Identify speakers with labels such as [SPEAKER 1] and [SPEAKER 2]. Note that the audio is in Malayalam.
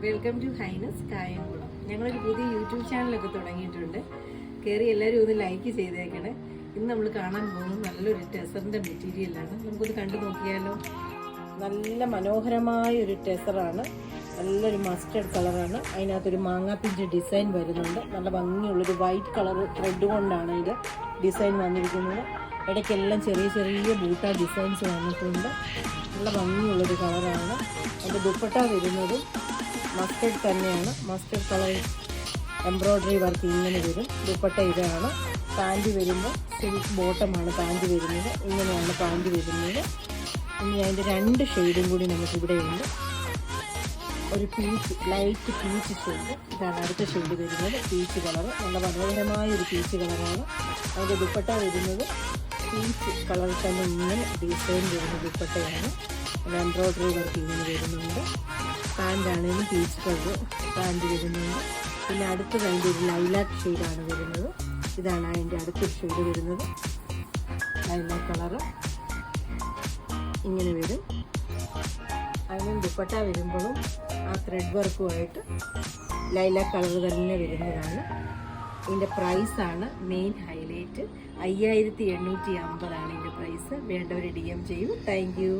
[SPEAKER 1] Welcome to highness Kayamkulam. ഞങ്ങളൊരു പുതിയ യൂട്യൂബ് ചാനലൊക്കെ തുടങ്ങിയിട്ടുണ്ട്. കയറി എല്ലാവരും ഒന്ന് ലൈക്ക് ചെയ്തേക്കണേ. ഇന്ന് നമ്മൾ കാണാൻ പോകുന്നത് നല്ലൊരു ടെസറിൻ്റെ മെറ്റീരിയലാണ്. നമുക്കൊന്ന് കണ്ടു നോക്കിയാലോ. നല്ല മനോഹരമായ ഒരു ടെസറാണ്. നല്ലൊരു മസ്റ്റർഡ് കളറാണ്. അതിനകത്തൊരു മാങ്ങാപ്പിഞ്ച് ഡിസൈൻ വരുന്നുണ്ട്. നല്ല ഭംഗിയുള്ളൊരു വൈറ്റ് കളർ ത്രെഡ് കൊണ്ടാണ് ഇത് ഡിസൈൻ വന്നിരിക്കുന്നത്. ഇടയ്ക്കെല്ലാം ചെറിയ ചെറിയ ബൂട്ട ഡിസൈൻസ് വന്നിട്ടുണ്ട്. നല്ല ഭംഗിയുള്ളൊരു കളറാണ്. അതിൻ്റെ ദുപ്പട്ട വരുന്നതും മസ്റ്റർഡ് തന്നെയാണ്. മസ്റ്റർഡ് കളർ എംബ്രോയ്ഡറി വർക്ക് ഇങ്ങനെ വരും. ദുപ്പട്ട ഇതാണ്. പാൻറ് വരുമ്പോൾ സിൽക്ക് ബോട്ടമാണ് പാൻറ് വരുന്നത്. ഇങ്ങനെയാണ് പാൻറ് വരുന്നത്. ഇനി അതിൻ്റെ രണ്ട് ഷെയ്ഡും കൂടി നമുക്കിവിടെ ഉണ്ട്. ഒരു പീച്ച്, ലൈറ്റ് പീച്ച് ഷെയ്ഡ്. ഇതാണ് അടുത്ത ഷെയ്ഡ് വരുന്നത്. പീച്ച് കളർ, നല്ല മനോഹരമായ ഒരു പീച്ച് കളറാണ്. അതിൻ്റെ ദുപ്പട്ട വരുന്നത് പീച്ച് കളറിൽ തന്നെ ഇങ്ങനെ ഡിസൈൻ വരുന്ന ദുപ്പട്ടയാണ്. എംബ്രോയ്ഡറി വർക്ക് ഇങ്ങനെ വരുന്നുണ്ട്. പാൻറ്റാണെങ്കിലും പീച്ച് കളർ പാൻറ് വരുന്നുണ്ട്. പിന്നെ അടുത്തത് അതിൻ്റെ ഒരു ലൈലാക്ക് ഷെയ്ഡാണ് വരുന്നത്. ഇതാണ് അതിൻ്റെ അടുത്തൊരു ഷെയ്ഡ് വരുന്നത്. ലൈലാക്ക് കളറ് ഇങ്ങനെ വരും. അതിനും ദുപ്പട്ട വരുമ്പോഴും ആ ത്രെഡ് വർക്കുമായിട്ട് ലൈലാക്ക് കളർ തന്നെ വരുന്നതാണ്. ഇതിൻ്റെ പ്രൈസാണ് മെയിൻ ഹൈലൈറ്റ്. 5850 ഇതിൻ്റെ പ്രൈസ്. വേണ്ടവർ DM ചെയ്യൂ. Thank you.